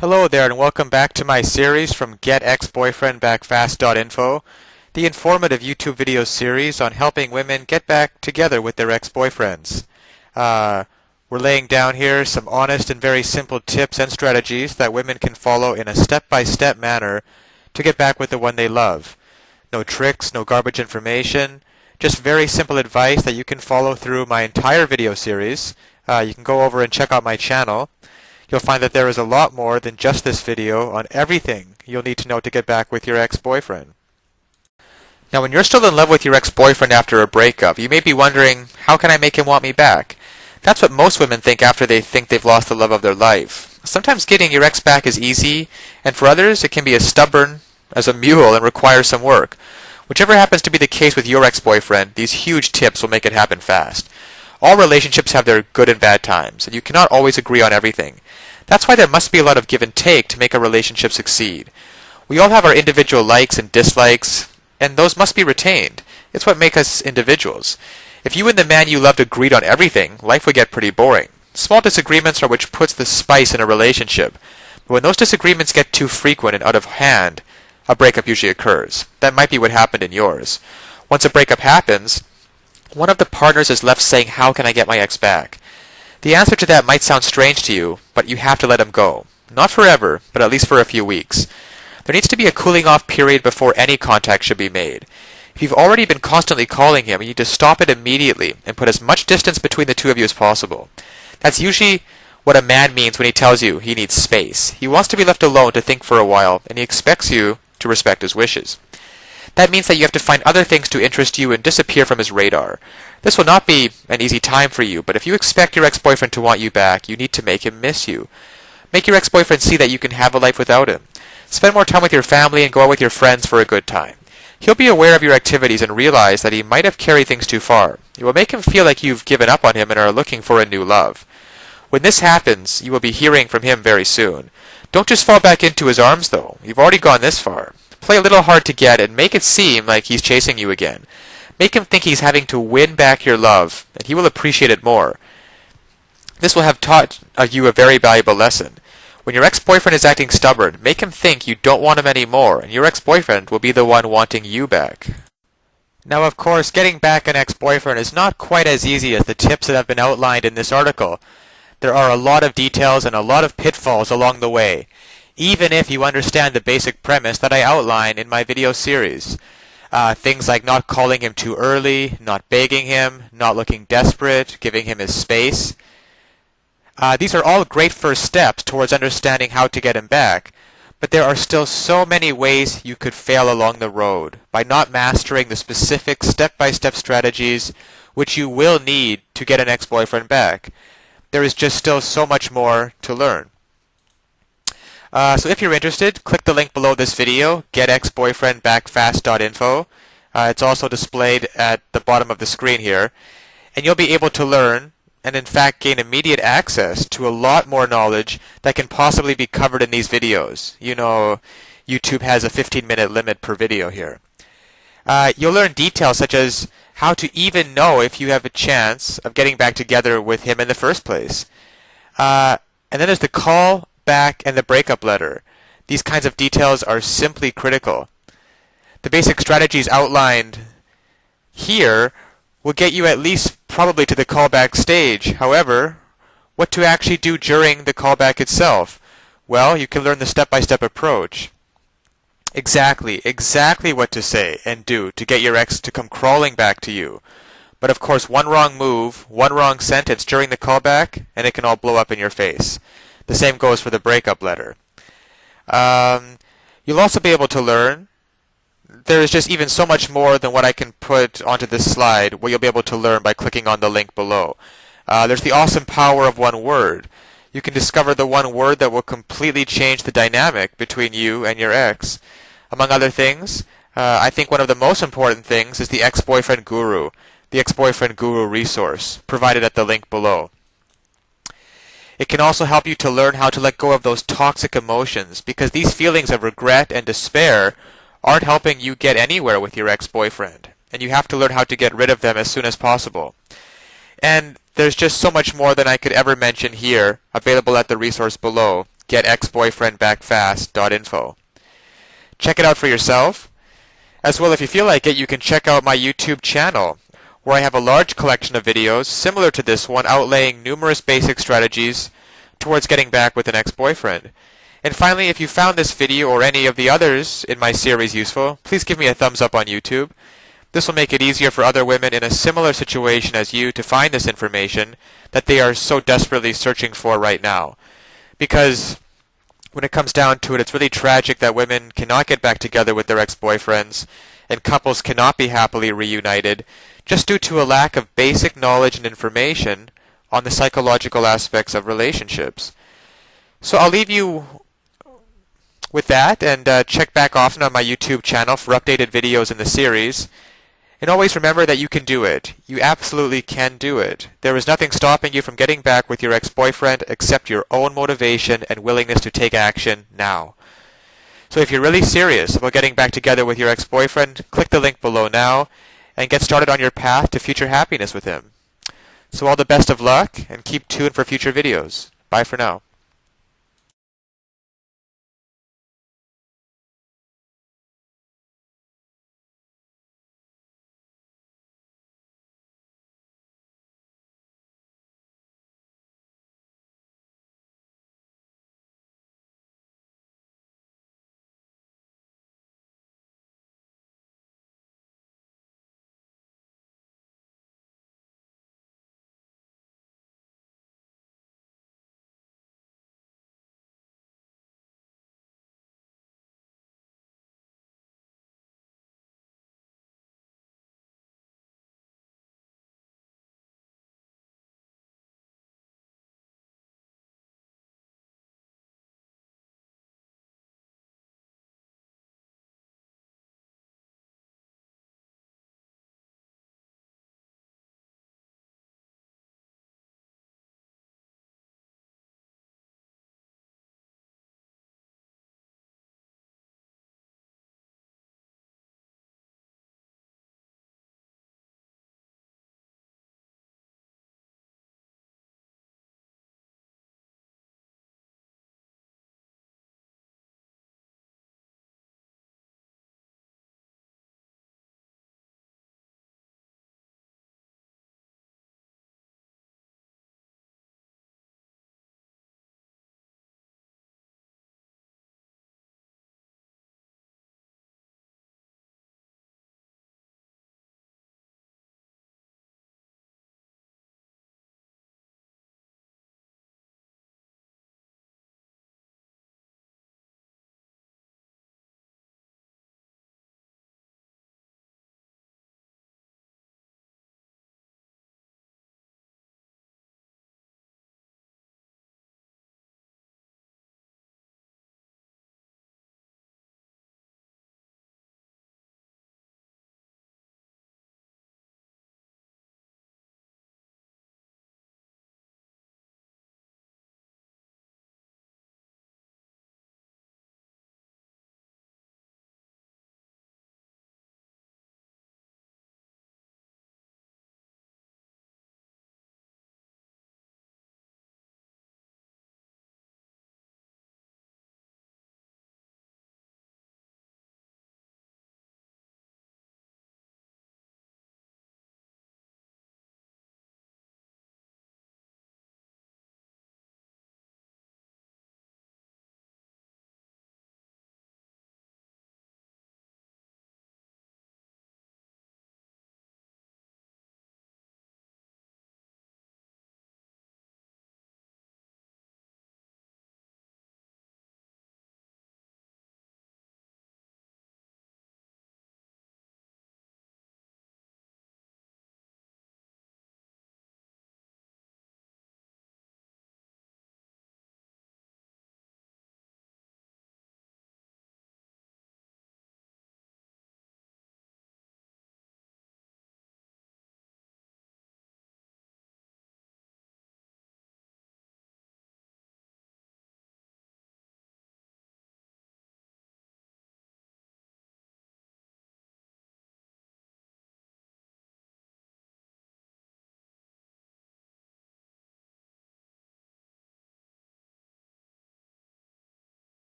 Hello there and welcome back to my series from getexboyfriendbackfast.info, the informative YouTube video series on helping women get back together with their ex-boyfriends. We're laying down here some honest and very simple tips and strategies that women can follow in a step-by-step manner to get back with the one they love. No tricks, no garbage information, just very simple advice that you can follow through my entire video series. You can go over and check out my channel. You'll find that there is a lot more than just this video on everything you'll need to know to get back with your ex-boyfriend. Now, when you're still in love with your ex-boyfriend after a breakup, you may be wondering, how can I make him want me back? That's what most women think after they think they've lost the love of their life. Sometimes getting your ex back is easy, and for others it can be as stubborn as a mule and require some work. Whichever happens to be the case with your ex-boyfriend, these huge tips will make it happen fast. All relationships have their good and bad times, and you cannot always agree on everything. That's why there must be a lot of give and take to make a relationship succeed. We all have our individual likes and dislikes, and those must be retained. It's what makes us individuals. If you and the man you loved agreed on everything, life would get pretty boring. Small disagreements are what puts the spice in a relationship. But when those disagreements get too frequent and out of hand, a breakup usually occurs. That might be what happened in yours. Once a breakup happens, one of the partners is left saying, "How can I get my ex back?" The answer to that might sound strange to you, but you have to let him go. Not forever, but at least for a few weeks. There needs to be a cooling off period before any contact should be made. If you've already been constantly calling him, you need to stop it immediately and put as much distance between the two of you as possible. That's usually what a man means when he tells you he needs space. He wants to be left alone to think for a while, and he expects you to respect his wishes. That means that you have to find other things to interest you and disappear from his radar. This will not be an easy time for you, but if you expect your ex-boyfriend to want you back, you need to make him miss you. Make your ex-boyfriend see that you can have a life without him. Spend more time with your family and go out with your friends for a good time. He'll be aware of your activities and realize that he might have carried things too far. It will make him feel like you've given up on him and are looking for a new love. When this happens, you will be hearing from him very soon. Don't just fall back into his arms, though. You've already gone this far. Play a little hard to get and make it seem like he's chasing you again. Make him think he's having to win back your love, and he will appreciate it more. This will have taught you a very valuable lesson. When your ex-boyfriend is acting stubborn, make him think you don't want him anymore, and your ex-boyfriend will be the one wanting you back. Now, of course, getting back an ex-boyfriend is not quite as easy as the tips that have been outlined in this article. There are a lot of details and a lot of pitfalls along the way, even if you understand the basic premise that I outline in my video series. Things like not calling him too early, not begging him, not looking desperate, giving him his space. These are all great first steps towards understanding how to get him back, but there are still so many ways you could fail along the road by not mastering the specific step-by-step strategies which you will need to get an ex-boyfriend back. There is just still so much more to learn. So if you're interested, click the link below this video, getexboyfriendbackfast.info. It's also displayed at the bottom of the screen here. And you'll be able to learn and in fact gain immediate access to a lot more knowledge that can possibly be covered in these videos. You know, YouTube has a 15-minute limit per video here. You'll learn details such as how to even know if you have a chance of getting back together with him in the first place. And then there's the call back and the breakup letter. These kinds of details are simply critical. The basic strategies outlined here will get you at least probably to the callback stage. However, what to actually do during the callback itself? Well, you can learn the step-by-step approach. Exactly what to say and do to get your ex to come crawling back to you. But of course, one wrong move, one wrong sentence during the callback, and it can all blow up in your face. The same goes for the breakup letter. You'll also be able to learn. There is just even so much more than what I can put onto this slide, what you'll be able to learn by clicking on the link below. There's the awesome power of one word. You can discover the one word that will completely change the dynamic between you and your ex. Among other things, I think one of the most important things is the ex-boyfriend guru, the ex-boyfriend guru resource, provided at the link below. It can also help you to learn how to let go of those toxic emotions, because these feelings of regret and despair aren't helping you get anywhere with your ex-boyfriend, and you have to learn how to get rid of them as soon as possible. And there's just so much more than I could ever mention here, available at the resource below. getexboyfriendbackfast.info. Check it out for yourself. As well, if you feel like it, you can check out my YouTube channel, where I have a large collection of videos similar to this one outlaying numerous basic strategies towards getting back with an ex-boyfriend. And finally, if you found this video or any of the others in my series useful, please give me a thumbs up on YouTube. This will make it easier for other women in a similar situation as you to find this information that they are so desperately searching for right now. Because when it comes down to it, it's really tragic that women cannot get back together with their ex-boyfriends and couples cannot be happily reunited just due to a lack of basic knowledge and information on the psychological aspects of relationships. So I'll leave you with that, and check back often on my YouTube channel for updated videos in the series. And always remember that you can do it. You absolutely can do it. There is nothing stopping you from getting back with your ex-boyfriend except your own motivation and willingness to take action now. So if you're really serious about getting back together with your ex-boyfriend, click the link below now and get started on your path to future happiness with him. So all the best of luck, and keep tuned for future videos. Bye for now.